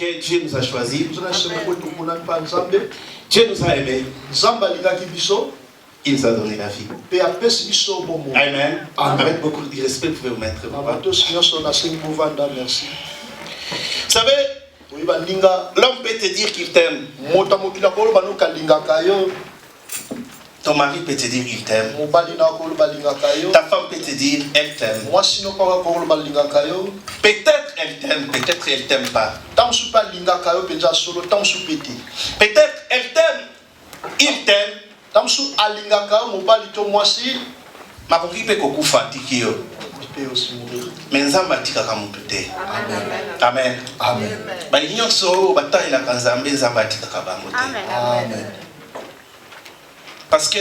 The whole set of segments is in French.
que Dieu nous a choisis. Dieu nous a aimés. Il nous a donné la vie. Amen. Avec beaucoup de respect, vous pouvez vous mettre. Vous savez, l'homme peut te dire qu'il t'aime. Ton mari peut te dire qu'il t'aime. Ta femme peut te dire elle t'aime. Peut-être elle t'aime, peut-être elle t'aime pas. Peut-être elle t'aime, il t'aime. Mais nzamba atikaka mutu te. Amen. Ba nyonso batayelaka nzambe nzamba atikaka bango te. Amen. Parce que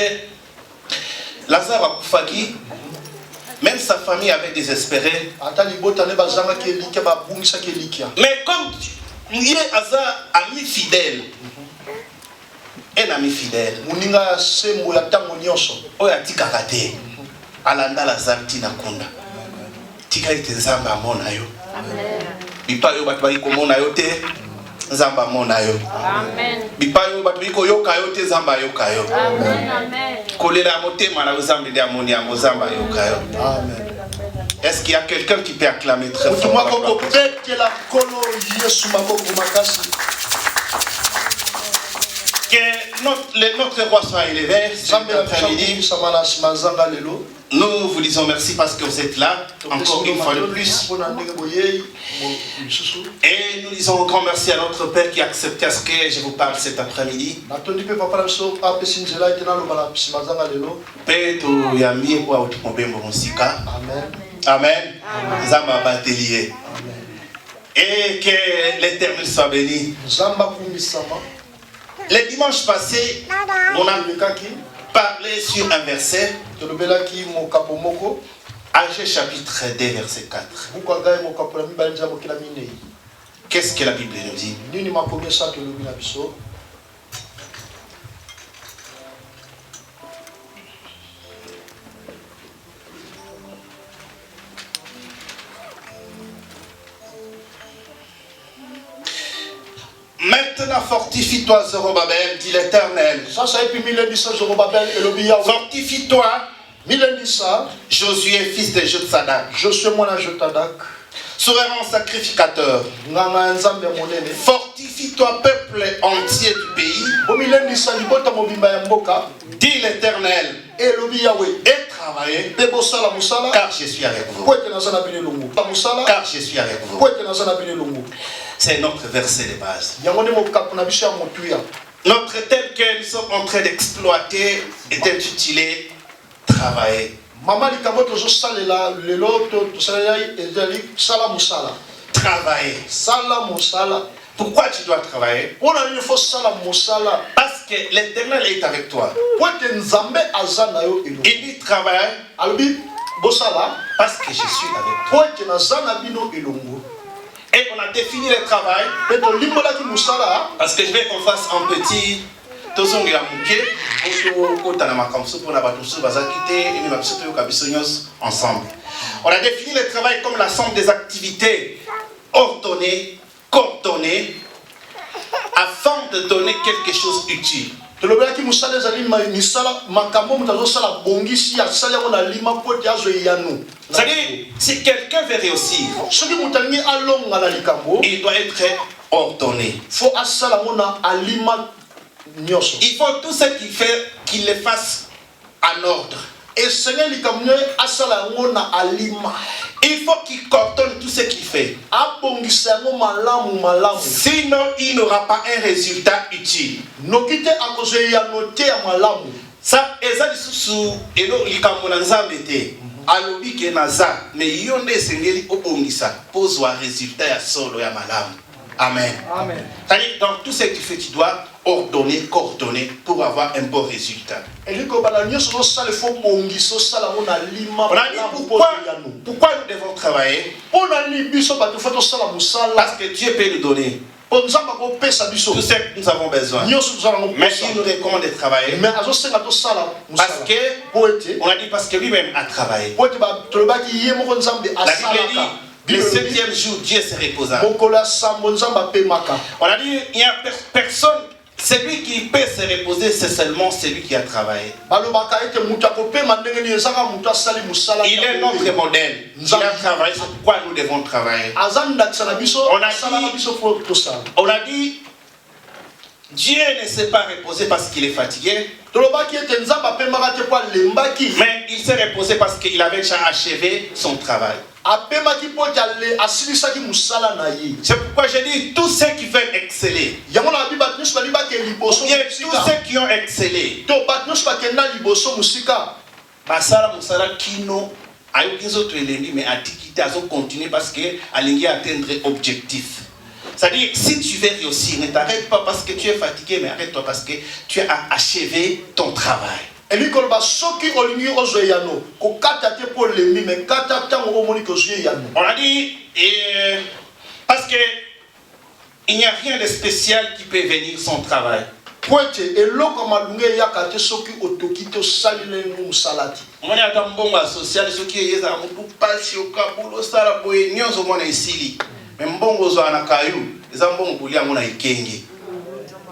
Lazare akufaki, même sa famille avait désespéré. Mais comme il est ami fidèle, un ami fidèle, oyo atikaka te alanda Lazare tina kunda tika ite nzamba amona yo. Bipa yo batu bayikomona yo te nzamba amona yo. Bipa yo batu bayikoyoka yo te nzamba ayoka yo. Kolela motema na nzambe de amoni ya nzamba ayoka yo. Est-ce qu'il y a quelqu'un qui peut acclamer très fort? Que notre roi soit élevé cet après-midi. Nous vous disons merci parce que vous êtes là, encore une fois de plus. Et nous disons encore merci à notre Père qui a accepté à ce que je vous parle cet après-midi. Amen. Et que l'Éternel soit béni. Le dimanche passé, on a parlé sur un verset, Agé chapitre 2, verset 4. Qu'est-ce que la Bible nous dit? Maintenant fortifie-toi, Zorobabel, dit l'Éternel. Fortifie-toi, Josué, fils de Jotsadak. Souverain sacrificateur. Fortifie-toi, peuple entier du pays. Dit l'Éternel. Et travaillez, car je suis avec vous. Car je suis avec vous. C'est notre verset de base. Notre tel que nous sommes en train d'exploiter est intitulé Travailler. Travailler. Pourquoi tu dois travailler? Parce que l'Éternel est avec toi. Il dit travailler parce que je suis avec toi. Et on a défini le travail parce que je vais qu'on fasse un petit ensemble. On a défini le travail comme la somme des activités ordonnées, coordonnées, afin de donner quelque chose d'utile. C'est-à-dire, si quelqu'un veut réussir, il doit être ordonné. Il faut tout ce qu'il fait, qu'il le fasse en ordre. Il faut qu'il coordonne tout ce qu'il fait. Sinon, il n'aura pas un résultat utile. Ça, alobi ke naza mais yonde sengeli obongisa pozwa résultat ya solo ya malamu. Amen. Amen. C'est-à-dire, dans tout ce que tu fais, tu dois ordonner, coordonner pour avoir un bon résultat. On a dit pourquoi nous devons travailler? Parce que Dieu peut nous donner tout ce que nous avons besoin. Mais il nous recommande de travailler. Parce que, on a dit parce que lui-même a travaillé. La Bible dit, Le 7e jour, Dieu se reposa. On a dit, il n'y a personne. Celui qui peut se reposer, c'est seulement celui qui a travaillé. Il est notre modèle. Il a travaillé, c'est pourquoi nous devons travailler. On a dit, Dieu ne s'est pas reposé parce qu'il est fatigué. Mais il s'est reposé parce qu'il avait déjà achevé son travail. C'est pourquoi je dis tous ceux qui veulent exceller, tous ceux qui ont excellé, mais à continuer parce que atteindre l'objectif. C'est-à-dire, si tu veux réussir, ne t'arrête pas parce que tu es fatigué, mais arrête-toi parce que tu as achevé ton travail. On a dit, parce que il n'y a rien de spécial qui peut venir sans travail. On a social, ce qui est mais mbongo zo anakayu eza mbongo kulia mona ikenge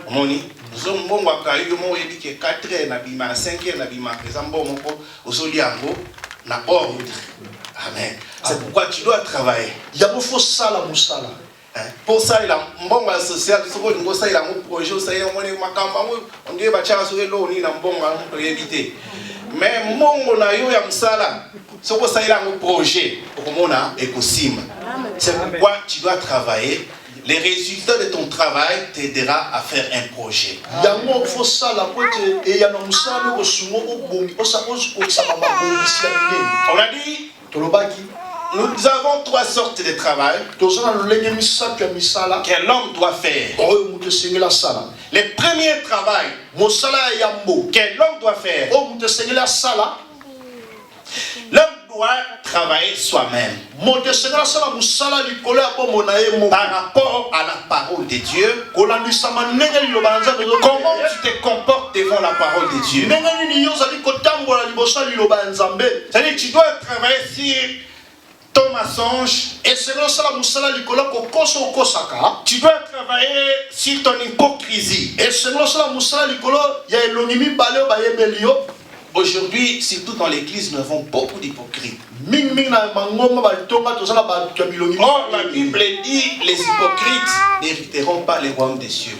omoni zo mbongo akayu mo yebike 4h na bima 5h na bima eza mbongo ko ozoli yango na ordre. Amen. C'est pourquoi tu dois travailler. Yabo faut ça la musala. Pour ça il a mbongo social soko ngo ça il a mon projet ça y est moni makamba on dit ba chaka so lo ni na mbongo on éviter. Mais mbongo na yo ya musala soko ça il a mon projet okomona ekosima. C'est pourquoi tu dois travailler. Les résultats de ton travail t'aideront à faire un projet. On a dit, nous avons 3 sortes de travail que l'homme doit faire. Le premier travail que l'homme doit faire, l'homme doit travailler soi-même par rapport à la parole de Dieu. Comment tu te comportes devant la parole de Dieu? C'est-à-dire tu dois travailler sur ton mensonge. Tu dois travailler sur ton hypocrisie. Aujourd'hui, surtout dans l'église, nous avons beaucoup d'hypocrites. Or, la Bible dit les hypocrites n'hériteront pas les royaumes des cieux.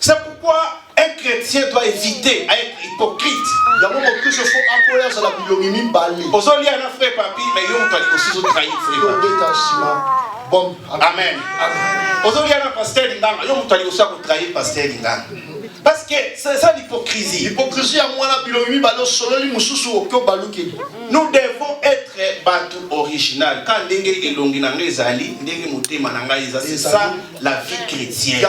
C'est pourquoi un chrétien doit éviter d'être hypocrite. Amen. Parce que c'est ça l'hypocrisie. Nous devons être batu original. C'est ça la vie chrétienne.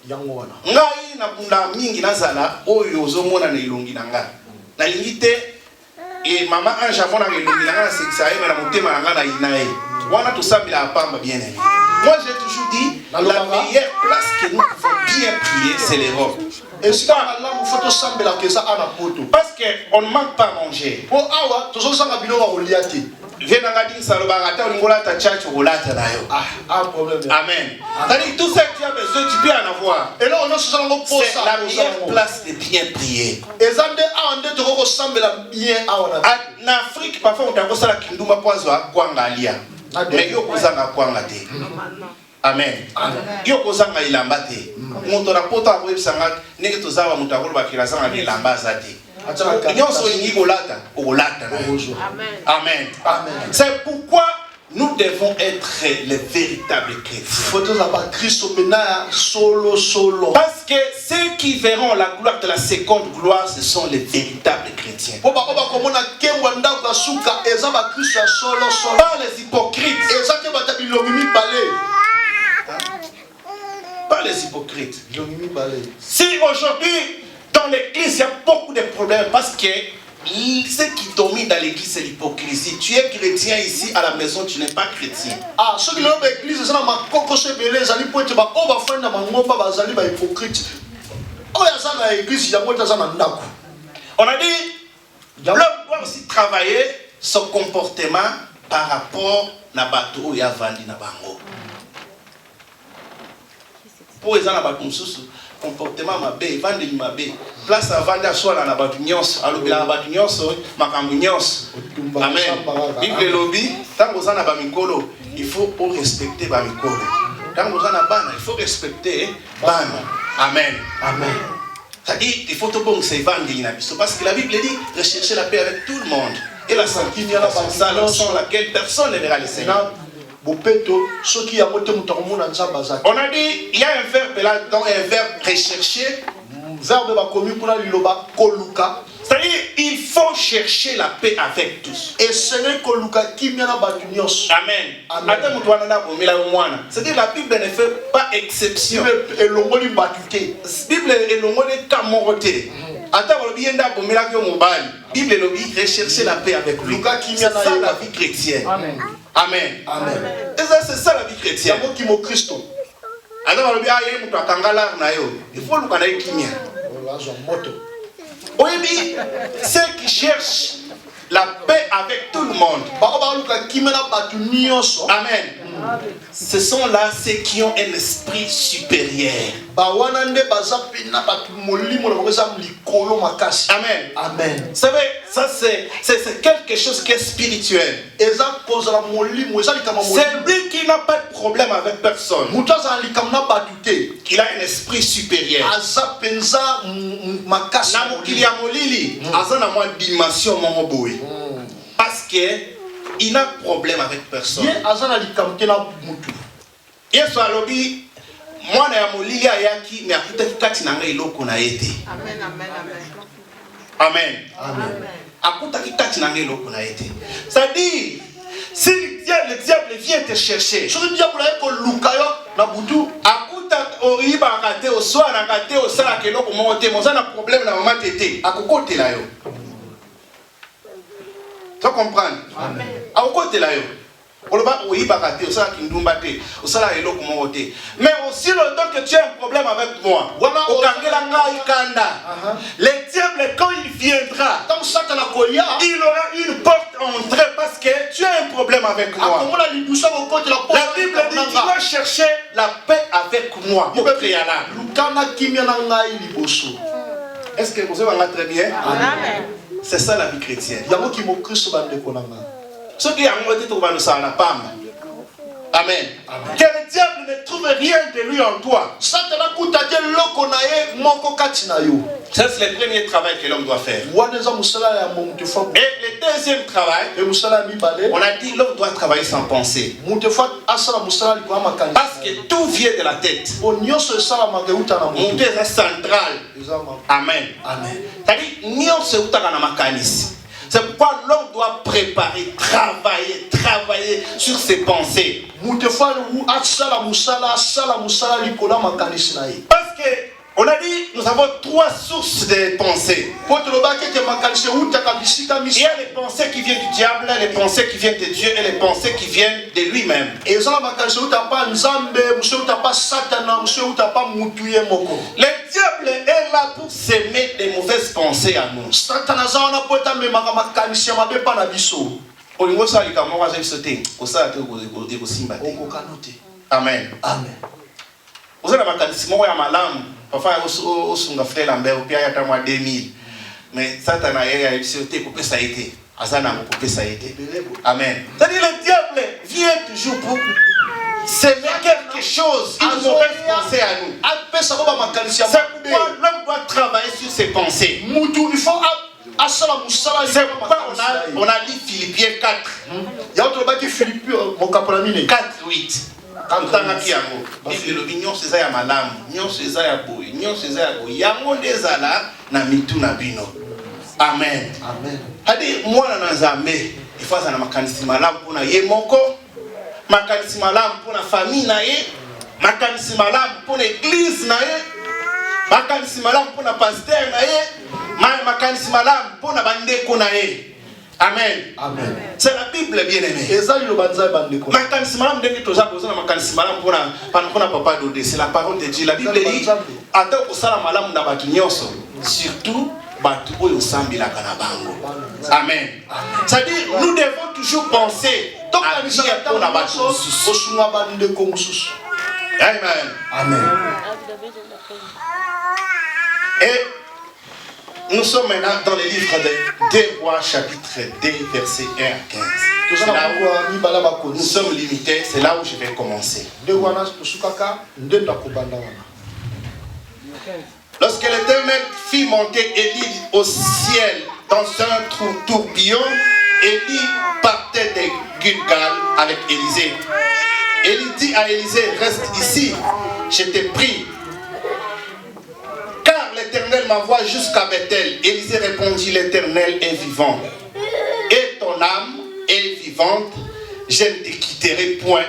Ngai na bunda mingi nazala oyo ozomona na ilongi nanga na lingite et mama anja mona na ilongi nanga na sexa na motema nanga na inae wana tosambila apamba bien aimé. Moi j'ai toujours dit la meilleure place que nous pouvons bien prier c'est l'Europe. Parce qu'on ne manque pas à manger. Amen. C'est-à-dire tout ça que tu as besoin, tu peux en avoir. C'est la meilleure place de bien prier. En Afrique, parfois on t'a dit que tu dois mais yo kozanga kwanga te. Amen. Yo kozanga ilamba te. Moto na poto akoyebisanga ndenge tozawa moto akolobakela zanga ilamba za te. Nyonso ingi kolata okolata na yo. Amen. C'est pourquoi nous devons être les véritables chrétiens. Parce que ceux qui verront la gloire de la seconde gloire, ce sont les véritables chrétiens. Pas les hypocrites. Pas les hypocrites. Si aujourd'hui, dans l'église, il y a beaucoup de problèmes parce que Ce qui t'ont mis dans l'église, c'est l'hypocrisie. Tu es chrétien ici, à la maison, tu n'es pas chrétien. Ah, ceux qui l'ont dans l'église, c'est ma coco, c'est belé, ils allaient pour être ma on va faire dans ma ngomba, ils allaient être hypocrite. Oh, il y a ça dans l'église, il y a moi, ça dans ndaku. On a dit, l'homme doit aussi travailler son comportement par rapport à bateau et à vandi na bango. Pour les gens na bateau comportement mabé, vandi mabé. Place à vendre à soi dans la bateau nyos, alors que la bateau nyos, makambu nyos. Amen. Bible le lobby, tant que vous en avez mikolo, il faut respecter ba mikolo. Tant que vous en avez bana, il faut respecter bana. Amen. Amen. C'est-à-dire, il faut tout bon se vendre parce que la Bible dit rechercher la paix avec tout le monde. Et la sanctification sans laquelle personne ne verra le Seigneur. On a dit, il y a un verbe là, dans un verbe rechercher. C'est-à-dire, il faut chercher la paix avec tous. Et ce n'est que Amen. C'est-à-dire, la Bible ne fait pas exception. La Bible est le camoroté. Bible est rechercher la paix avec lui. C'est ça la vie chrétienne. Amen. Amen. Amen. Et ça, c'est ça la vie chrétienne. Il faut oui, ceux qui cherchent la paix avec tout le monde. Amen. Ce sont là ceux qui ont un esprit supérieur. Amen. Amen. Vous savez, ça c'est quelque chose qui est spirituel. C'est lui qui n'a pas de problème avec personne. Il a un esprit supérieur. Parce que il n'a problème avec personne. Yesu alobi mwana ya molili ayaki mais akutaki kati na ngai eloko na ete. Amen, amen, amen. Amen. Akutaki kati na ngai eloko na ete. Ça dit, si le diable vient te chercher, sur le diable est que lukayo na butu akuta oiba kate oswa na kate osala keloko mote mozana problème na mama tete akokotela yo. Tu comprends? Amen. Akokotela yo. Mais aussi longtemps que tu as un problème avec moi, le diable quand il viendra, il aura une porte entrée parce que tu as un problème avec moi. La Bible dit tu dois chercher la paix avec moi. Est-ce que vous avez très bien? Amen. C'est ça la vie chrétienne. Ce qui a monté tout le ça n'a pas. Amen. Que le diable ne trouve rien de lui en toi. Ça c'est le premier travail que l'homme doit faire. Et le deuxième travail, on a dit l'homme doit travailler sans penser. Parce que tout vient de la tête. Mon Dieu est central. Amen. C'est-à-dire, c'est pourquoi l'homme doit préparer, travailler sur ses pensées. Parce que on a dit, nous avons trois sources de pensées. Il y a les pensées qui viennent du diable, les pensées qui viennent de Dieu et les pensées qui viennent de lui-même. Le diable est là pour s'aimer des mauvaises pensées à nous. Amen. Amen. Vous avez parfois osunga frère Lambert puis aya tamwa 2000 mais Satan a sauté pour que ça été azana pour que ça été. Amen. C'est-à-dire le diable vient toujours pour semer quelque chose, une mauvaise pensée à nous. C'est pourquoi l'homme doit travailler sur ses pensées. C'est pourquoi on a lu Philippiens 4. Il y a autre qui Philippiens 4:8. Quand l'opinion c'est ça ya malamu, nyon c'est ça ya boy, nyon c'est ça ya boy. Yango ndezala na mitu na bino. Amen. Amen. Hadi mwana na nzambe, ifaza na makanisi malamu pona ye moko, makanisi malamu pona famille na ye, makanisi malamu pona église na ye, makanisi malamu pona pasteur na ye, makanisi malamu mpona bandeko na ye. Amen. Amen. C'est la Bible bien aimée. Makanisi malamu ndenge toza boza na makanisi malamu mpona papa Dodé. C'est la parole de Dieu. La Bible dit ata kosala malamu na bato nyonso, surtout bato oyo osambelaka na bango. Amen. C'est-à-dire nous devons toujours penser à Dieu mpona bato mosusu. Amen. Amen. Et nous sommes maintenant dans le livre de 2 Rois, chapitre 2, verset 1 à 15. C'est là où nous sommes limités, c'est là où je vais commencer. Lorsque l'Éternel fit monter Élie au ciel dans un tourbillon, Élie partait de Gilgal avec Élisée. Élie dit à Élisée, reste ici, je t'ai pris. Car l'Éternel m'envoie jusqu'à Bethel. Élisée répondit, l'Éternel est vivant. Et ton âme est vivante, je ne te quitterai point.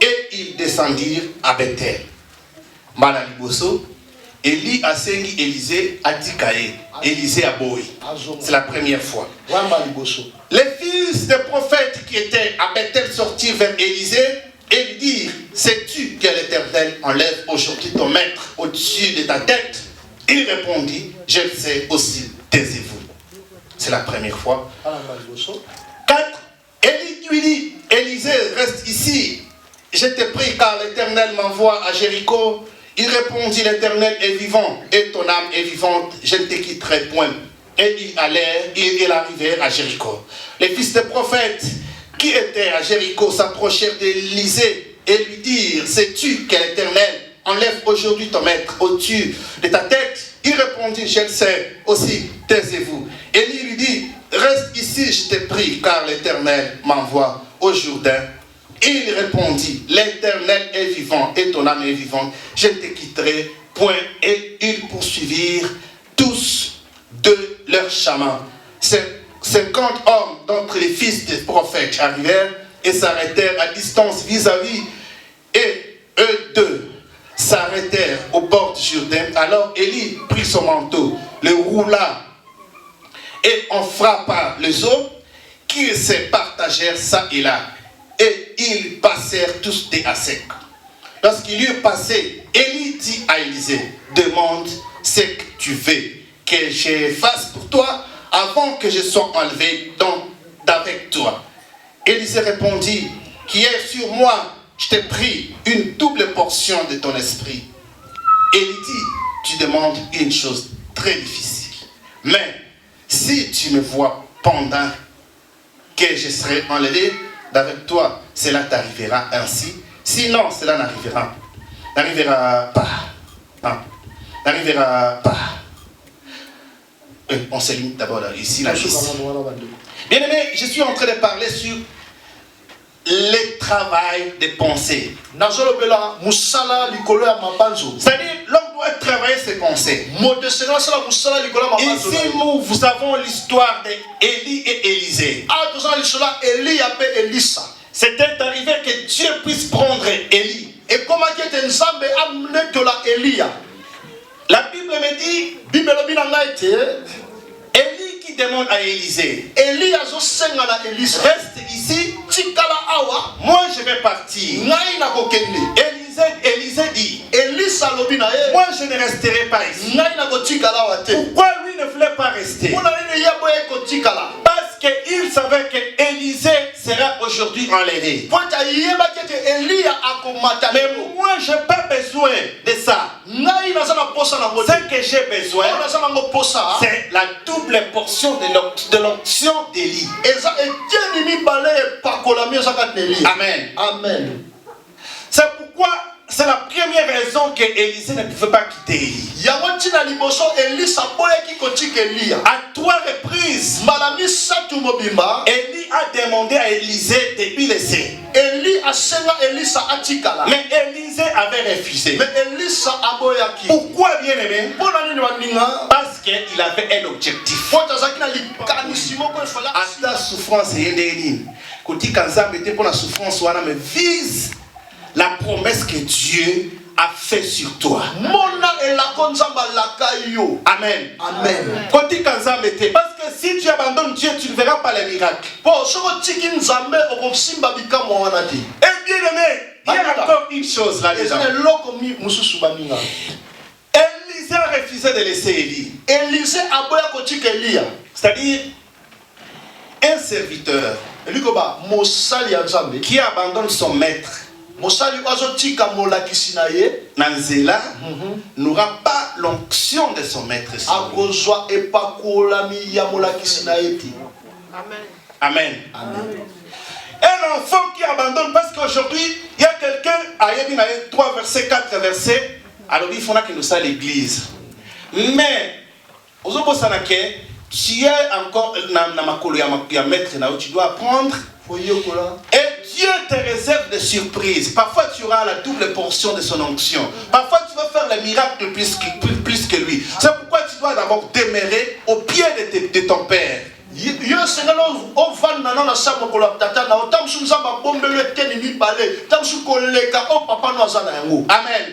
Et ils descendirent à Bethel. Malaliboso, Élie a sengi Élisée à Tikaé. Élisée à Boï. C'est la première fois. Les fils des prophètes qui étaient à Bethel sortirent vers Élisée et lui dirent, sais-tu que l'Éternel enlève aujourd'hui ton maître au-dessus de ta tête? Il répondit, je le sais aussi, taisez-vous. C'est la première fois. 4. Élie lui dit, Élisée, reste ici. Je t'ai pris car l'Éternel m'envoie à Jéricho. Il répondit, l'Éternel est vivant et ton âme est vivante, je ne te quitterai point. Et ils arrivèrent à Jéricho. Les fils des prophètes qui étaient à Jéricho s'approchèrent d'Élisée et lui dirent, sais-tu que l'Éternel enlève aujourd'hui ton maître au-dessus de ta tête? Il répondit, je le sais aussi, taisez-vous. Élie lui dit, reste ici, je t'ai pris, car l'Éternel m'envoie au Jourdain. Il répondit, l'Éternel est vivant et ton âme est vivante, je ne te quitterai point. Et ils poursuivirent tous de leur chemin. 50 hommes d'entre les fils des prophètes arrivèrent et s'arrêtèrent à distance vis-à-vis. Et eux deux s'arrêtèrent au bord du Jourdain. Alors Élie prit son manteau, le roula et en frappa les eaux qui se partagèrent ça et là. Et ils passèrent tous à sec. Lorsqu'ils eurent passé, Élie dit à Élisée, demande ce que tu veux que je fasse pour toi avant que je sois enlevé d'avec toi. Élisée répondit, qui est sur moi, je t'ai pris une double portion de ton esprit. Élie dit, tu demandes une chose très difficile. Mais si tu me vois pendant que je serai enlevé d'avec toi, cela t'arrivera ainsi. Sinon, cela n'arrivera pas. Non, n'arrivera pas. On se limite d'abord ici, là, ici. Bien aimé, je suis en train de parler sur le travail des pensées. C'est-à-dire, l'homme doit travailler ses pensées. Ici, nous avons l'histoire d'Élie et Élisée. C'était arrivé que Dieu puisse prendre Élie. Et comment la Bible me dit, Élie qui demande à Élisée, reste ici, moi je vais partir. Élisée dit, moi je ne resterai pas ici. Pourquoi lui ne voulait pas rester? Parce qu'il savait que Élisée sera aujourd'hui enlevé. Mais moi je n'ai pas besoin de ça. Ce que j'ai besoin, c'est la double portion de l'onction d'Élie. Amen. Amen. C'est pourquoi c'est la première raison que Élisée ne pouvait pas quitter Élie. À 3 reprises, Élie a demandé à Élisée de lui laisser. Mais Élisée avait refusé. Pourquoi, bien aimé? Parce qu'il avait un objectif. À ta souffrance, quand tu as souffrance, mais vise la promesse que Dieu a fait sur toi. Amen. Amen. Parce que si tu abandonnes Dieu, tu ne verras pas les miracles. Et bien aimé, il y a encore une chose là-dedans. Élisée a refusé de laisser Élie. C'est-à-dire, un serviteur qui abandonne son maître Nanzela n'aura pas l'onction de son maître. Amen. Amen. Un enfant qui abandonne, parce qu'aujourd'hui, il y a quelqu'un, à 3 versets, 4 versets, alors il faudra qu'il nous soit l'église. Mais, tu es encore maître, tu dois apprendre. Et Dieu te réserve des surprises. Parfois tu auras la double portion de son onction. Parfois tu vas faire les miracles plus que lui. C'est pourquoi tu dois d'abord demeurer au pied de ton père. Amen.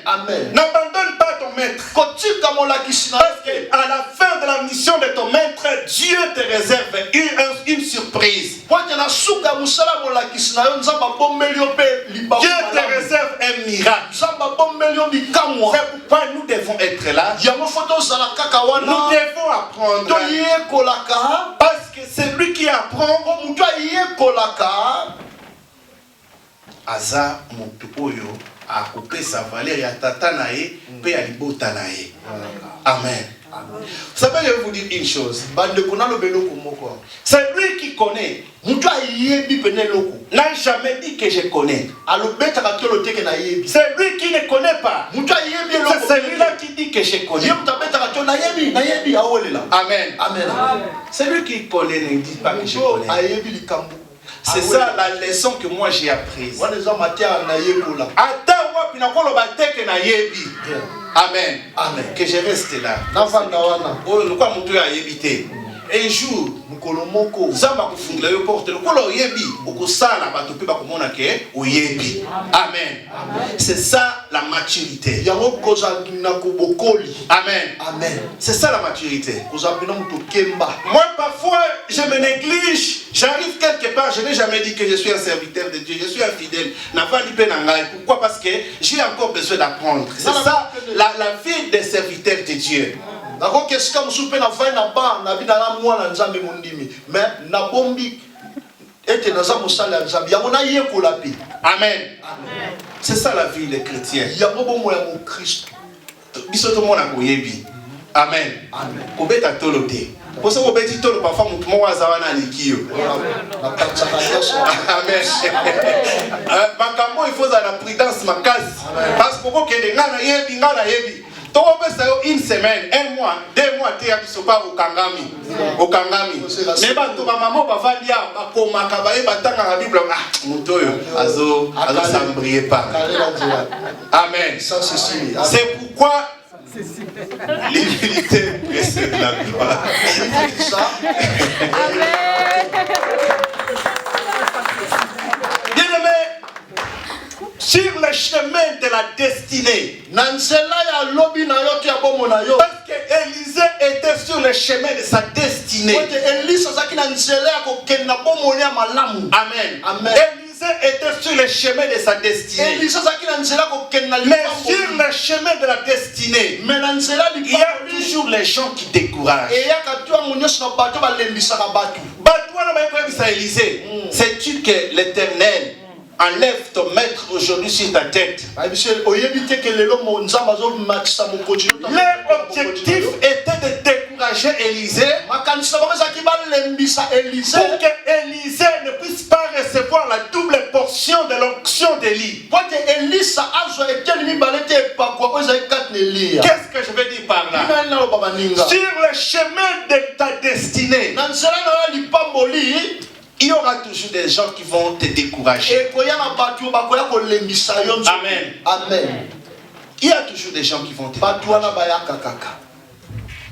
Amen. N'abandonne pas ton maître. Parce qu'à la fin de la mission de ton maître, Dieu te réserve une surprise. Dieu te réserve un miracle. C'est pourquoi nous devons être là. Nous devons apprendre. Parce que c'est lui qui apprend. Aza moto oyo a coupé sa valeur ya tata nae pe ya libota nae. Amen. Vous savez, je vais vous dire une chose. C'est lui qui connaît. N'a jamais dit que je connais. C'est lui qui ne connaît pas. C'est celui-là qui dit que je connais. Amen. Amen. C'est lui qui connaît, ne dit pas que je connais. C'est ça la leçon que moi j'ai apprise. Amen. Amen. Que je reste là. Un jour, Amen. C'est ça la maturité. Amen. Amen. C'est ça la maturité. Moi parfois je me néglige. J'arrive quelque part, je n'ai jamais dit que je suis un serviteur de Dieu, je suis un fidèle. Pourquoi? Parce que j'ai encore besoin d'apprendre. C'est ça la vie des serviteurs de Dieu. Amen. C'est ça la vie des chrétiens. Amen. Amen. Pour ça, parfois, Amen. Il faut la prudence, parce que une semaine, un mois, 2 mois, tu as pas au Kangami. Au Kangami. Mais tu vas maman, va dire, Amen. C'est pourquoi l'humilité précède la gloire. Amen. Sur le chemin de la destinée. Parce que Élisée était sur le chemin de sa destinée. Amen. Amen. Élisée était sur le chemin de sa destinée. Mais sur le chemin de la destinée, il y a toujours les gens qui découragent. Sais-tu que l'Éternel enlève ton maître aujourd'hui sur ta tête? L'objectif était de décourager Élisée pour que Élisée ne puisse pas recevoir la double portion de l'onction d'Élie. Qu'est-ce que je veux dire par là? Sur le chemin de ta destinée, il y aura toujours des gens qui vont te décourager. Amen. Amen. Il y a toujours des gens qui vont te décourager.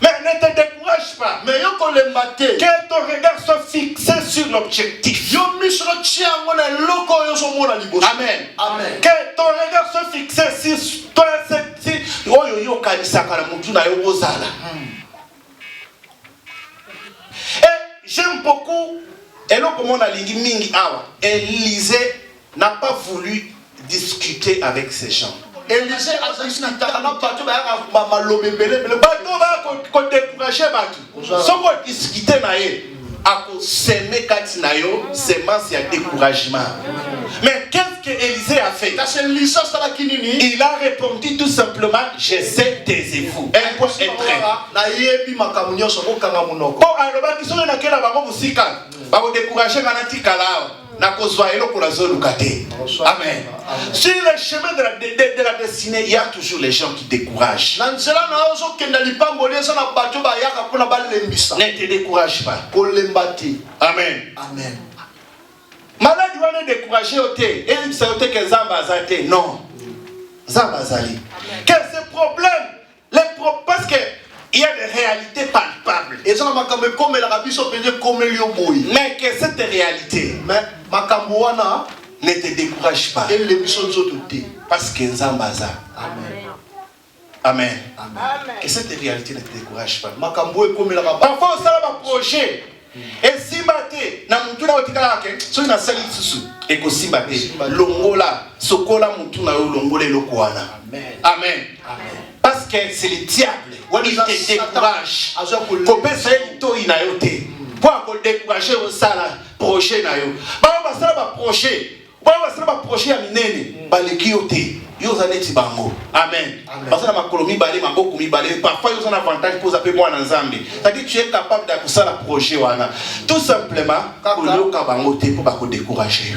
Mais ne te décourage pas. Mais yo kolemba te. Que ton regard soit fixé sur l'objectif. Yo miso tia ngona loko yo so mona liboso. Amen. Amen. Que ton regard soit fixé sur toi, si oyo yo kanisaka na mutu na yo ozala. Et j'aime beaucoup, et là comme on a lingi mingi awa, Élisée n'a pas voulu discuter avec ces gens. Élisée a dit na bato ba malobe bele bele bato ba ko décourager bato. So ko discuter na ye, ako semer kati na yo, semence ya découragement. Mais qu'est-ce que Élisée a fait? Il a répondu tout simplement, je sais taisez-vous. Un point est très. Bon, alors, qui sont là qui là-bas, musika, ba ko décourager manati kalao. Amen. Sur le chemin de la destinée, il y a toujours les gens qui découragent. Ne te décourage pas. Amen. Amen. Malade, tu vas décourager au thé. Et c'est au thé que Zamba Zate. Non. Zamba Zali. Quel est ce problème? Parce que il y a des réalités palpables. Mais que cette réalité ne te décourage pas. Parce que Nzambaza. Amen. Amen. Que cette réalité ne te décourage pas. Parfois, on a un projet. Et si tu as un projet, si tu as un projet, longola, sokola mutuna longola lokoana. Amen. Parce que c'est le diable qui te décourage. Pour décourager au projet na yo. Projet à minene, balekiote. Amen. Parce que parfois ils ont un avantage pour appeler moi Nzambe. C'est-à-dire que tu es capable d'accomplir le projet. Tout simplement pour le décourager.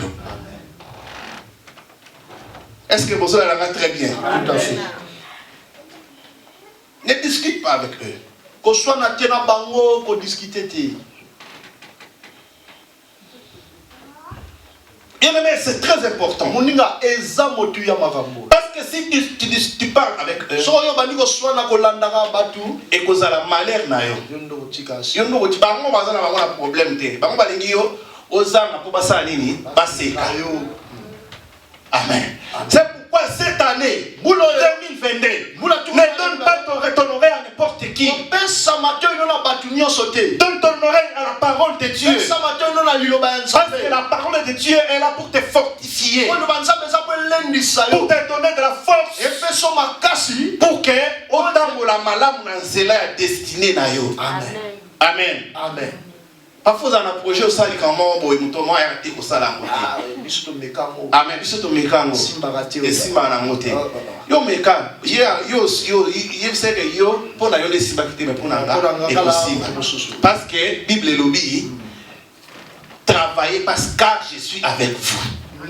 Est-ce que vous avez très bien? Tout à fait. Ne discute pas avec eux. Qu'on soit na tena bango, qu'on discute. Bien aimé, c'est très important. Parce que si tu parles avec eux, et que ça la malheur na yo, yo no ti bango baza na bango na problème te. Bango balingi yo ozanga po basa nini baseka. Amen. C'est pourquoi cette année, 2022, ne donne pas ton oreille à n'importe qui. Donne ton oreille à la parole de Dieu. Parce que la parole de Dieu est là pour te fortifier. Pour te donner de la force. Pour que, autant que la malade n'a pas destinée na yo. Amen. Amen. Parfois, on a un projet au sali quand on a arrêté au salam. Amen. Biso to mekango. Et simba na moté. Yo meka, yo c'est que yo pour na yo les simba qui te me pour na et simba. Parce que Bible lobby travaillez parce que je suis avec vous.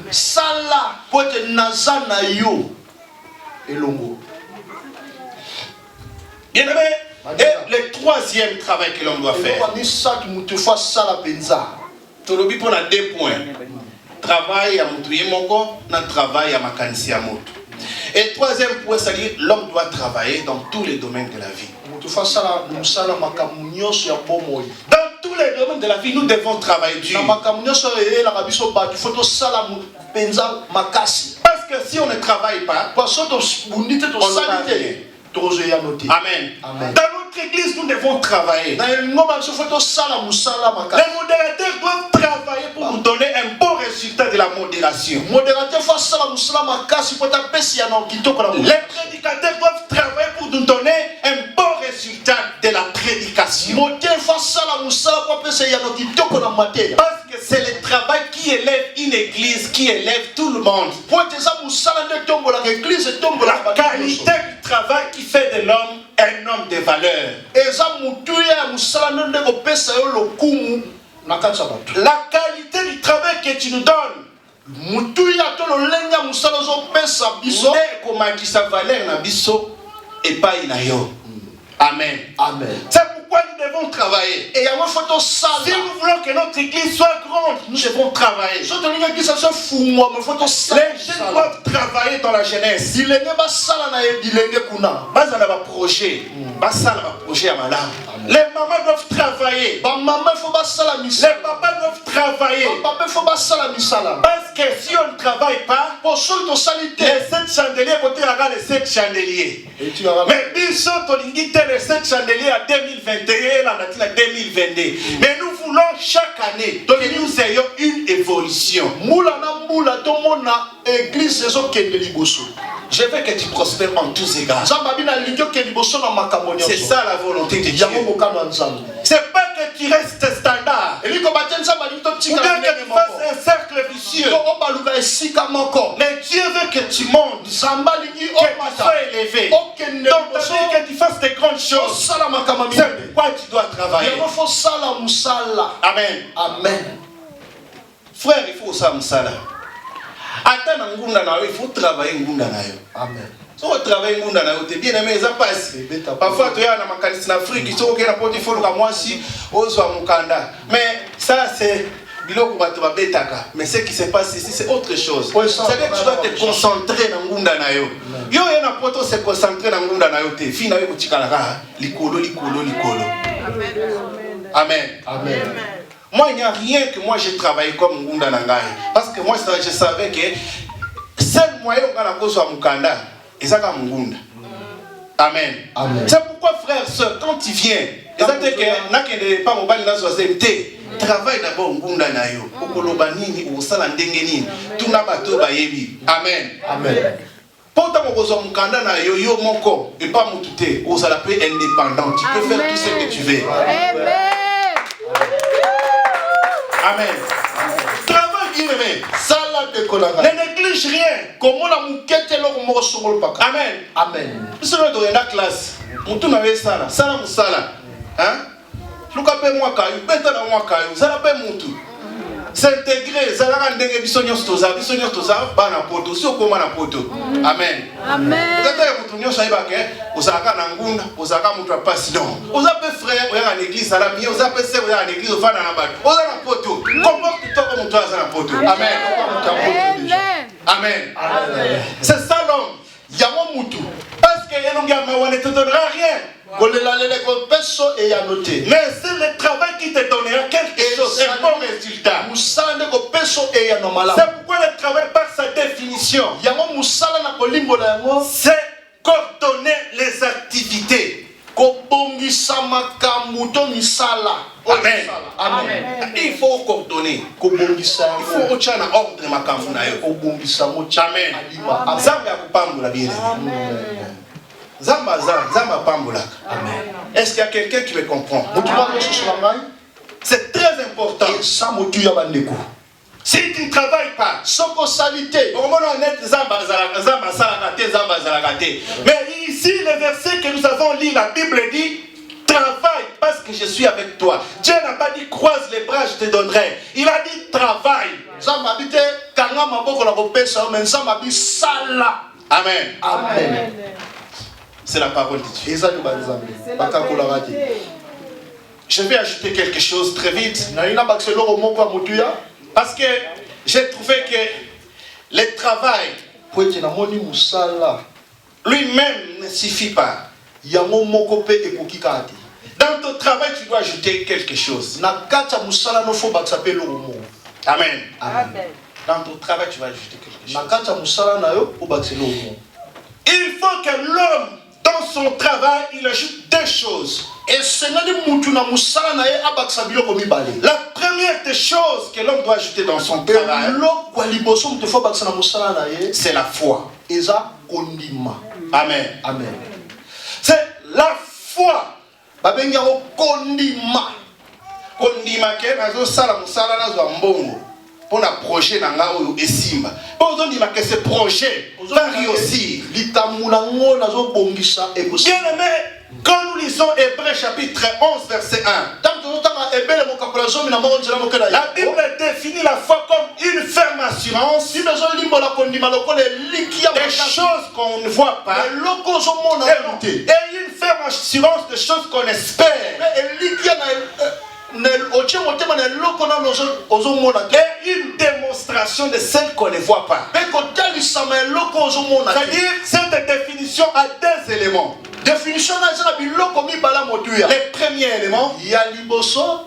Sala pote nazana yo elongo. Bien aimé. Et le troisième travail que l'homme doit faire. Tolobi pour la 2 points. Travail à Moutouye Moko, notre travail à Makansi à Moutou. Et troisième point, c'est-à-dire l'homme doit travailler dans tous les domaines de la vie. Dans tous les domaines de la vie, nous devons travailler dur. Parce que si on ne travaille pas, on n'aura rien. Amen. Amen. Dans notre église, nous devons travailler. Les modérateurs doivent travailler pour nous donner un bon résultat de la modération. Les prédicateurs doivent travailler pour nous donner un bon résultat de la prédication. Parce que c'est le travail qui élève une église, qui élève tout le monde. La qualité du travail qui fait de l'homme un homme de valeur. La qualité du travail que tu nous donnes, amen. Amen. C'est pourquoi nous devons travailler. Et si nous voulons que notre église soit grande, nous devons travailler. Les jeunes doivent travailler dans la jeunesse. Bas on a un projet. projet à madame. Les mamans doivent travailler. Les papas doivent travailler. Parce que si on ne travaille pas, les 7 chandeliers côté les 7 chandeliers. Mais ils sont les 7 chandeliers à 2021 à 2022. Mais nous voulons chaque année que nous ayons une évolution. Je veux que tu prospères en tous égards. C'est ça la volonté de Dieu. C'est pas que tu restes standard. Ou bien que tu fasses un cercle vicieux. Mais Dieu veut que tu montes. Que tu sois élevé. Donc que tu fasses des grandes choses. C'est pourquoi tu dois travailler. Amen. Amen. Frère, il faut ça musala. Attends, il faut travailler. Amen. Si on travaille, tu es bien aimé, ça passe. Parfois, tu es en Afrique, tu es en mais ça, c'est. Mais ce qui se passe ici, c'est autre chose. C'est-à-dire que tu dois te concentrer dans le monde. Yo, il y a un poto se concentrer dans le monde. Amen. Amen. Moi, il n'y a rien que moi j'ai travaillé comme Ngunda Nangai. Parce que moi, je savais que seul moyen où on a cause de Mukanda, c'est comme Ngunda. Amen. Amen. C'est pourquoi, frère, soeur, quand tu viens, c'est-à-dire que pas mobile dans la société, travaille d'abord Ngunda Nayo. Okolobanini, ou Salandengeni, tout n'a pas tout bayebi. Amen. Amen. Pourtant, on a Mukanda Nayo, yo moko, et pas Mutute, on s'en appelle indépendant. Tu peux faire tout ce que tu veux. Amen. Amen. Travaille bien aimé. Ne néglige rien. Amen. Amen. Nous sommes dans la classe. Nous sommes dans la salle. Hein? Nous sommes moi caillou. Bête dans moi caillou. Ça l'appelle Moutou. S'intégrer. Ça l'a rendu bisognos toza. Bisognos toza. Bana poto. Si on commence à poto. Amen. Amen. Peut-être que nous sommes que vous avez un ngunda. Vous avez un pas sinon. Vous avez frère. Vous avez une église. Vous avez sœur. Vous avez une église. Vous avez un poto. Vous avez un poto. Comporte-toi comme toi dans un poto. Amen. Amen. Amen. C'est ça l'homme. Parce que on ne te donnera rien. Mais c'est le travail qui te donnera quelque chose, un bon résultat. C'est pourquoi le travail, par sa définition, c'est coordonner les activités. Amen. Amen. Il faut coordonner. Il faut autre ordre ma Amen. Zamba kupambula bien. Zamba pambula. Amen. Est-ce qu'il y a quelqu'un qui me comprend? C'est très important. Si tu ne travailles pas, mais ici le verset que nous avons lu, la Bible dit travaille parce que je suis avec toi. Dieu n'a pas dit croise les bras, je te donnerai. Il a dit travaille. Amen. Amen. C'est la parole de Dieu. Je vais ajouter quelque chose très vite. Parce que j'ai trouvé que le travail lui-même ne suffit pas. Dans ton travail, tu dois ajouter quelque chose. Amen. Dans ton travail, tu vas ajouter quelque chose. Il faut que l'homme, dans son travail, il ajoute deux choses. La première des choses que l'homme doit ajouter dans son travail, c'est la foi. Amen. Amen. C'est la foi. Kondima ke nazo sala musala nazo mbongo pour un projet nanga oyo esimba. Pour on dit que ce projet va réussir. Bien aimé, quand nous lisons Hébreux chapitre 11 verset 1, la Bible définit la foi comme une ferme assurance des choses qu'on ne voit pas et une ferme assurance des choses qu'on espère. Et une démonstration de celles qu'on ne voit pas. C'est-à-dire, cette définition a deux éléments. Définition na eza na biloko mibala motuya. Le premier élément, Ya liboso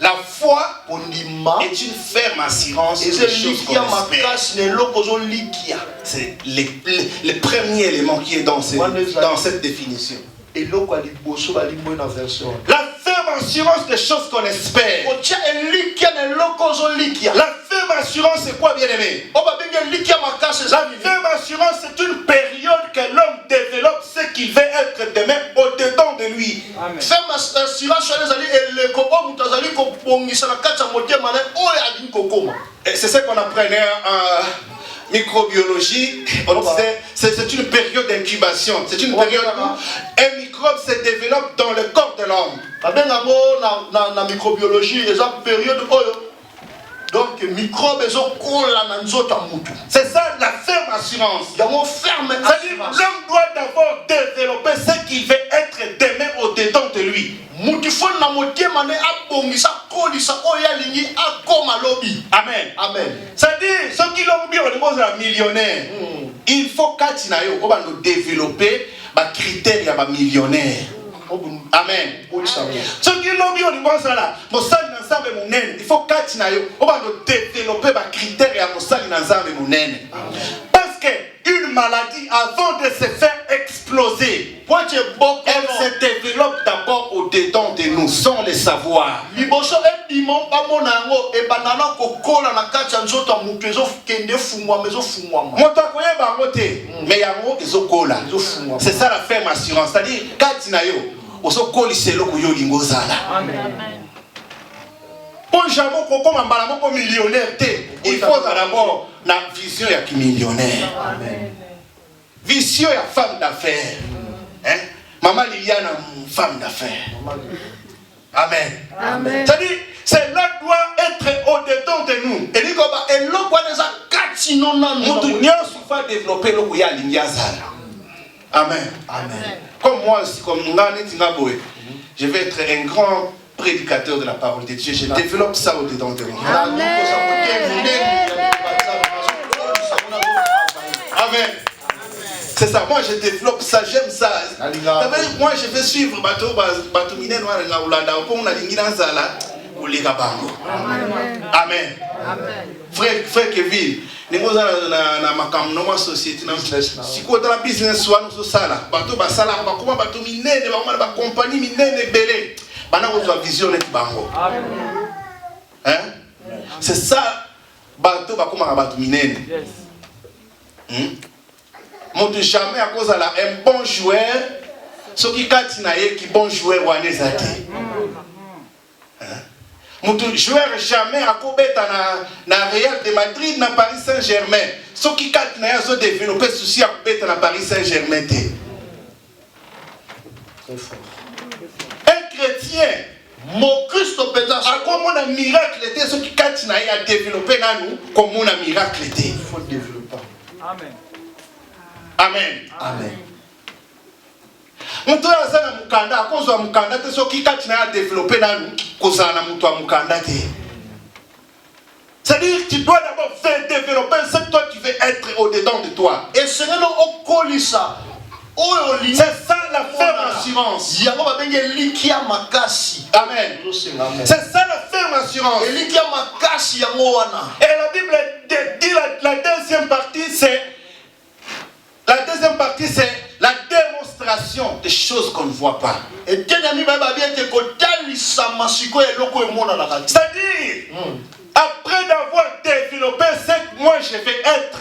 la foi ondima est une ferme assurance et des c'est choses likia qu'on espère. makasi ne lokozo likia. C'est le premier élément qui est dans cette définition. Et loko liboso balimbo na version. La ferme assurance des choses qu'on espère. Otia elikia ne lokozo likia. La ferme assurance, c'est quoi, bien aimé? Oba benga likia makasi La ferme assurance, c'est une période que l'homme développe ce qu'il veut être demain au-dedans de lui. ferme assurance ezali eleko o mutu azali kobongisa na kati ya motema na oyo alingi kokoma. Et c'est ce qu'on apprenait en microbiologie. On disait c'est une période d'incubation. C'est une période où un microbe se développe dans le corps de l'homme. Babengango na microbiologie eza période oyo. Donc microbe ezokola na nzoto mutu. C'est ça la ferme assurance. Yango ferme C'est-à-dire assurance. l'homme doit d'abord développer ce qu'il veut être demain au-dedans de lui. Mutu fo na motema ne abongisa kolisa oyo alingi akoma lobi. Amen. Amen. C'est-à-dire ceux qui l'ont mis au niveau de la millionnaire, il faut qu'on va nous développer des critères ya ba millionnaire. Amen. Ceux qui l'ont mis au niveau de la il faut qu'on va nous développer des critères ya mosali na nzambe munene. Parce que une maladie, avant de se faire exploser, elle se développe d'abord au-dedans de nous, sans le savoir. Liboso ebimo bamona yango ebanana kokola na kati ya nzoto mutu ezokende fungwama ezofungwama. Moto akoyeba yango te, mais yango ezokola. C'est ça la ferme assurance. C'est-à-dire, kati na yo, ozokolisa eloko yo lingo ozala. Amen. Pour jamais comme un balamoko millionnaire, il faut d'abord la vision ya qui millionnaire. Vision ya femme d'affaires. Hein? Maman Liliane, femme d'affaires. Amen. Amen. C'est-à-dire, cela doit être au-dedans de nous. Et dit que eloko eza kati nona mutu nyonso fa développer eloko ya lingiazala. Amen. Amen. Comme moi aussi, comme Ngane Tingaboé, je vais être un grand prédicateur de la parole de Dieu. Je développe ça au-dedans de moi. Amen. Amen. C'est ça, moi je développe ça, j'aime ça. Moi je vais suivre bateau mine noir na Ulanda pour na lingina zala ou les gabango. Amen. Frère Kevin, nous sommes dans la société, si vous dans la business, nous sommes sala, bateau basala, comment bateau mine, ba compagnie mine belé, bana votre vision net bango. Hein? C'est ça, bateau ba comment bateau mine. Monte jamais à cause de un bon joueur, ce qui est qui bon joueur ou un ezati. Monte joueur jamais à cause na Real de Madrid na Paris Saint-Germain, ce qui est so développer souci à cause na Paris Saint-Germain. Un chrétien, Mon Christ pensa comme on a miracle était ce qui est à développer na nous comme on a miracle était. il faut développer. Amen. Amen. Amen. Mutu azana mukanda akozwa mukanda te soki kati na développer nanu kozana na mutu a mukanda te. C'est-à-dire que tu dois d'abord faire développer ce que toi tu veux être au-dedans de toi. Et c'est là okolisa oyoli. C'est ça la ferme assurance. Yango babenge likia makasi. Amen. C'est ça la ferme assurance. Likia makasi yango wana. Et la Bible dit la deuxième partie c'est la démonstration des choses qu'on ne voit pas. C'est-à-dire, après d'avoir développé ce que moi je vais être,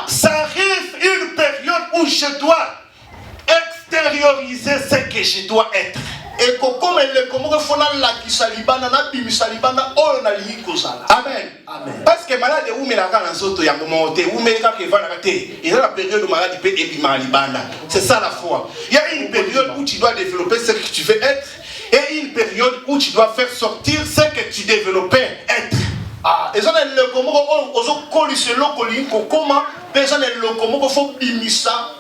ça arrive une période où je dois extérioriser ce que je dois être. Amen. Amen. Parce que malade ou melaka na soto ya momote ou melaka ke vana te. Il y a la période où malade peut ebima libanda. C'est ça la foi. Il y a une période où tu dois développer ce que tu veux être et une période où tu dois faire sortir ce que tu développais être. Ah, et ça le komoko ozo kolise lokoli kokoma, pesa le komoko fo bimisa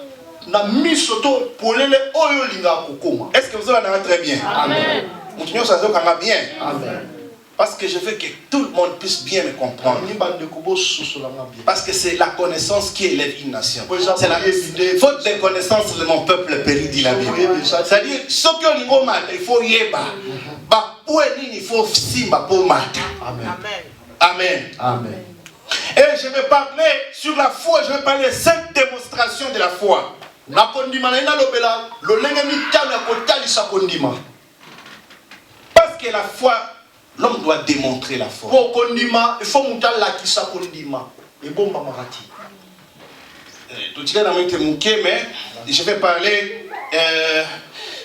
na misoto polele oyo linga kokoma. Est-ce que vous allez très bien? Amen. Mutunyo sazo kanga bien. Amen. Parce que je veux que tout le monde puisse bien me comprendre. Parce que c'est la connaissance qui élève une nation. C'est la faute de connaissance de mon peuple périt, dit la Bible. C'est-à-dire, ce que il faut yeba. Il faut simba pour mata. Amen. Amen. Et je vais parler sur la foi, je vais parler de cette démonstration de la foi. Parce que la foi, l'homme doit démontrer la foi. Mais je vais parler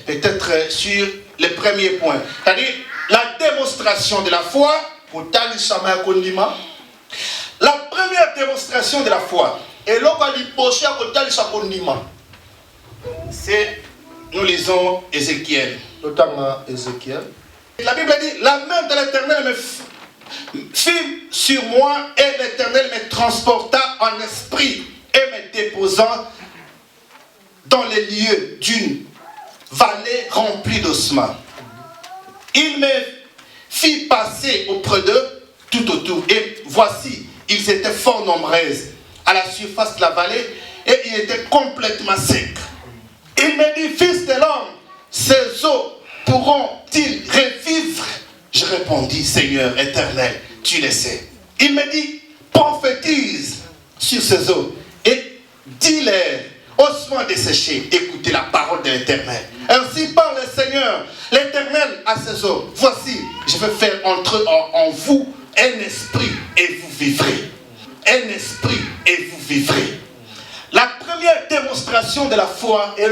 peut-être sur les premiers points. C'est-à-dire la démonstration de la foi. La première démonstration de la foi, c'est, nous lisons Ézéchiel. La Bible dit, la main de l'Éternel me fit sur moi et l'Éternel me transporta en esprit et me déposant dans les lieux d'une vallée remplie d'ossements. Il me fit passer auprès d'eux tout autour. Et voici, ils étaient fort nombreux à la surface de la vallée et ils étaient complètement secs. Il me dit, fils de l'homme, ces eaux pourront-ils revivre? Je répondis, Seigneur éternel, tu le sais. Il me dit, prophétise sur ces eaux et dis-leur, ossements desséchés, écoutez la parole de l'Éternel. Ainsi parle le Seigneur, l'Éternel à ses eaux. Voici, je vais faire entrer en vous un esprit et vous vivrez. Un esprit et vous vivrez. La première démonstration de la foi est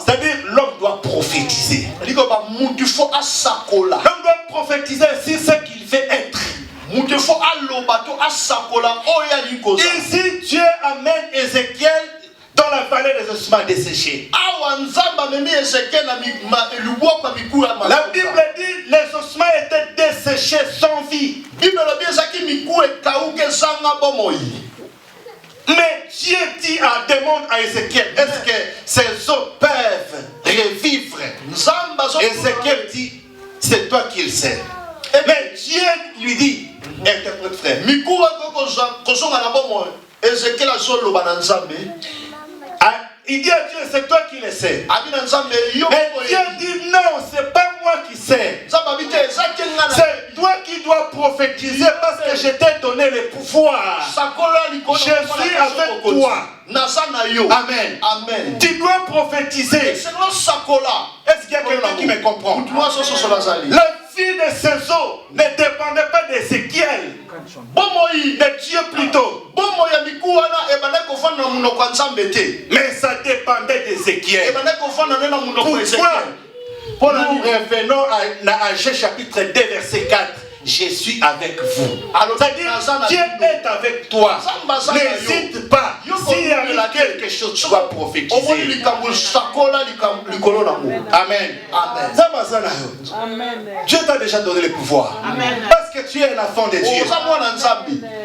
c'est-à-dire l'homme doit prophétiser. L'homme doit prophétiser sur ce qu'il veut être. Ici, Dieu amène Ézéchiel dans la vallée des ossements desséchés. La Bible dit les ossements étaient desséchés sans vie. Mais Dieu dit demande à Ézéchiel, est-ce que ces eaux peuvent revivre? Ézéchiel dit, c'est toi qui le sais. Mais Dieu lui dit, interprète frère. Il dit à Dieu, c'est toi qui le sais. Mais Dieu dit, non, c'est pas moi qui sais. C'est toi qui dois prophétiser parce que je t'ai donné le pouvoir. Je suis avec toi. Amen. Amen. Tu dois prophétiser. Est-ce qu'il y a quelqu'un qui me comprend? La vie de ces eaux ne dépendait pas d'Ézéchiel, de Dieu plutôt. Mais ça dépendait d'Ézéchiel. Pourquoi nous revenons à Agé chapitre 2 verset 4. Je suis avec vous. C'est-à-dire, Dieu est avec toi. N'hésite pas. S'il y a quelque chose, tu dois prophétiser. Amen. Amen. Dieu t'a déjà donné le pouvoir. Amen. Parce que tu es l'enfant de Dieu.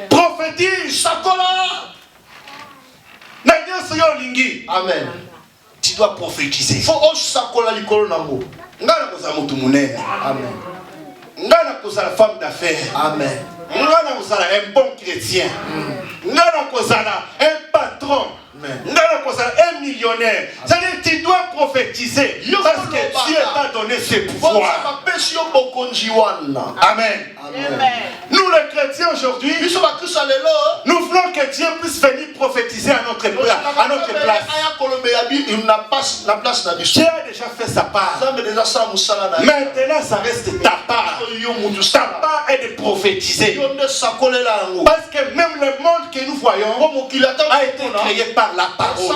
Prophétise. Amen. Tu dois prophétiser. Amen. Ngana kozala femme d'affaires. Amen. Ngana kozala un bon chrétien. Ngana kozala un patron. Ngana kozala un millionnaire. C'est-à-dire tu dois prophétiser parce que Dieu t'a donné ce pouvoir. Amen. Amen. Nous les chrétiens aujourd'hui, nous voulons que Dieu puisse venir prophétiser à notre place. Dieu a déjà fait sa part. Maintenant ça reste ta part. Ta part est de prophétiser. Parce que même le monde que nous voyons a été créé par la parole.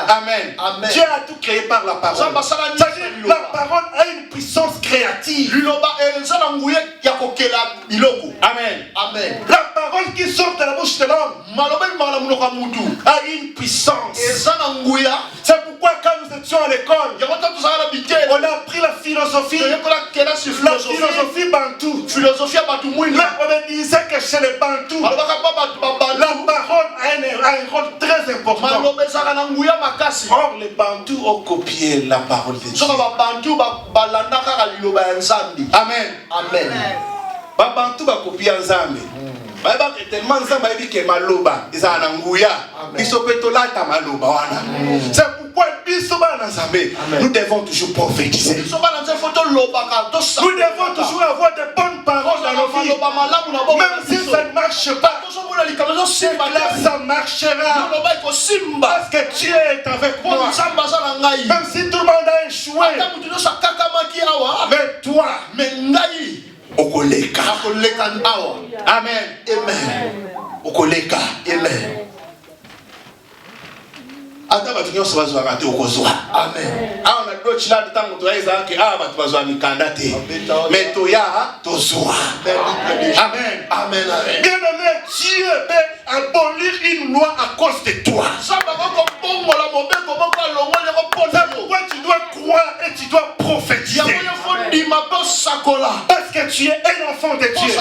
Amen. Amen. Dieu a tout créé par la parole. C'est-à-dire la parole a une puissance créative. Amen. Amen. La parole qui sort de la bouche de l'homme a une puissance. C'est pourquoi quand nous étions à l'école, on a appris la philosophie. La philosophie bantou. Mais on disait que chez les bantous, la parole a un rôle très important. Or les bantous ont copié la parole de Dieu. kaka liloba ya Nzambe. Amen. Amen. Babantu bakopia Nzambe. Baba tellement Nzambe ayebi ke maloba eza na nguya. Biso pe tolata maloba wana. C'est pourquoi biso bana Nzambe, nous devons toujours prophétiser. Biso bana Nzambe faut lobaka to sa. Nous devons toujours avoir de bonnes paroles dans nos vies. Même si ça ne marche pas, là ça marchera. Parce que Dieu est avec moi. Même si tout le monde a échoué, mais toi, Okoleka. Amen. Amen. Okoleka. Amen. Ata batu nyonso bazwaka te okozwa. Amen. Awa na dochi la ntango toyeza ke awa batu bazwa mikanda te. Mais toya tozwa. Amen. Amen. Bien-aimé, Dieu peut abolir une loi à cause de toi. C'est pourquoi tu dois croire et tu dois prophétiser. Parce que tu es un enfant de Dieu.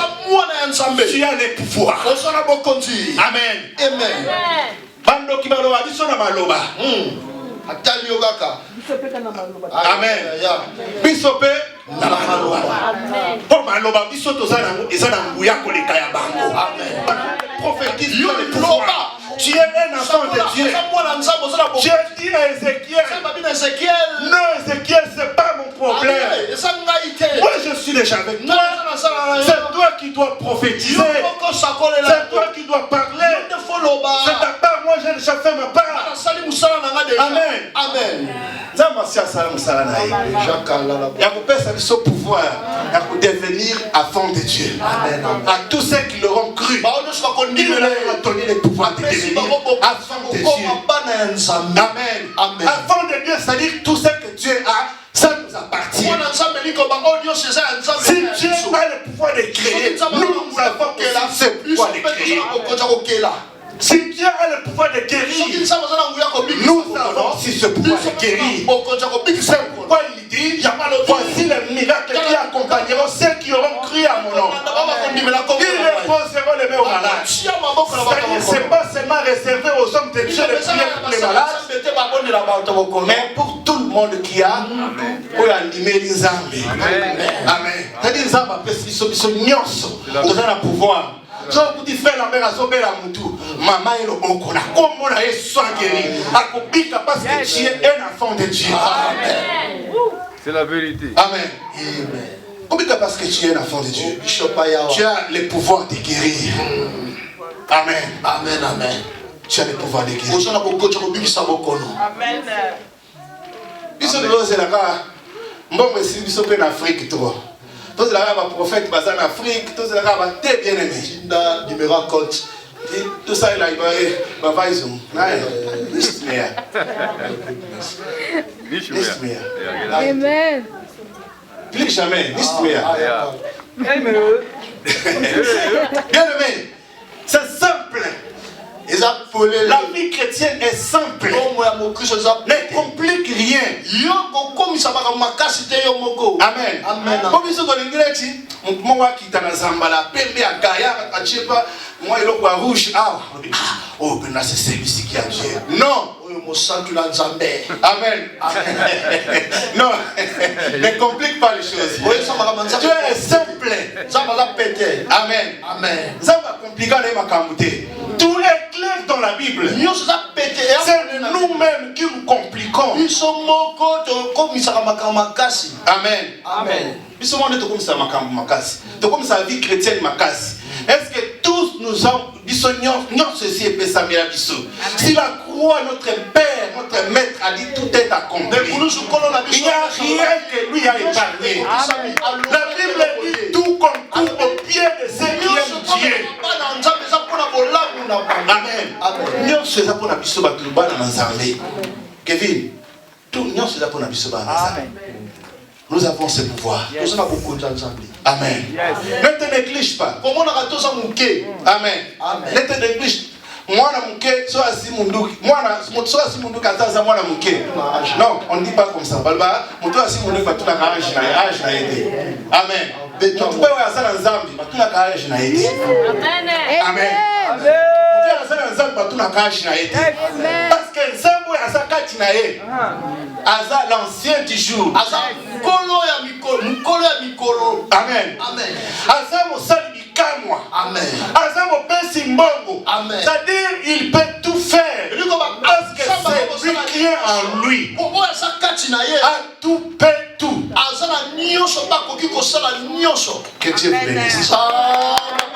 Tu as les pouvoirs. Amen. Amen. Bando ki baloba biso na maloba. Atali yogaka. Amen. Biso pe na maloba. Pour maloba biso tozana ezana nguya koleka ya bango. Amen. Prophétise yo le pouvoir. Tu es un enfant de Dieu. Dieu dit à Ézéchiel, non Ézéchiel, c'est pas mon problème. Moi je suis déjà avec toi. C'est toi qui dois prophétiser. C'est toi qui dois parler. C'est ta part, moi j'ai déjà fait ma part. Amen. Amen. Il y a ce pouvoir de devenir enfant de Dieu. À tous ceux qui l'auront cru, il leur a donné le pouvoir de devenir enfant de Dieu. Amen. Amen. Enfant de Dieu, c'est-à-dire tout ce que Dieu a, ça nous appartient. Si Dieu a le pouvoir de créer, nous avons ce pouvoir de créer. Si Dieu a le pouvoir de guérir, nous avons aussi ce pouvoir de guérir. C'est pourquoi il dit, voici les miracles qui accompagneront ceux qui auront cru à mon nom. Ils reposeront les mains aux malades. C'est pas seulement réservé aux hommes de Dieu de prier pour les malades, mais pour tout le monde qui a pour animer les âmes. Amen. C'est-à-dire les âmes après ils sont nyonso. Nous avons le pouvoir. Je vous dis, frère, la mère a sauvé la moutou. Maman est le bon qu'on a. Comme on a soit guéri. À Kopika, parce que tu es un enfant de Dieu. Amen. C'est la vérité. Amen. Kopika, parce que tu es un enfant de Dieu. Tu as le pouvoir de guérir. Amen. Amen. Amen. Tu as le pouvoir de guérir. Amen. Biso de la mbongo si biso pe na Afrique toi. Tous les prophètes basés en Afrique, tous les très bien aimés. Numéro compte. Tout ça, il a Amen. Plus jamais. Bien aimé. C'est simple. La vie chrétienne est simple. Ne complique rien. Amen. Amen. Oh, c'est celui-ci qui a Dieu. Non. Amen. Non. Ne complique pas les choses. Dieu est simple. Amen. Amen. Tout est clair dans la Bible. C'est nous-mêmes qui nous compliquons. Amen. Amen. Est-ce que tous nous avons ceci et si la croix, notre Père, notre Maître a dit tout est accompli. Il n'y a rien que lui a épargné. La Bible dit tout concourt au pied de ceux qui aiment Dieu. Amen. Kevin, tout nous avons ce pouvoir. Amen. Ne te néglige pas. Amen. Ne te néglige. Moi, non, on ne dit pas comme ça. Amen. Amen. Parce que l'ancien du jour. Amen. Amen. Aza mosali bikamwa. Amen. Aza mopesi mbongo. Amen. C'est-à-dire il peut tout faire. Parce que c'est lui qui est en lui. A tout peut tout. Azana nyonso bakoki kosala nyonso. Que Dieu bénisse. Amen.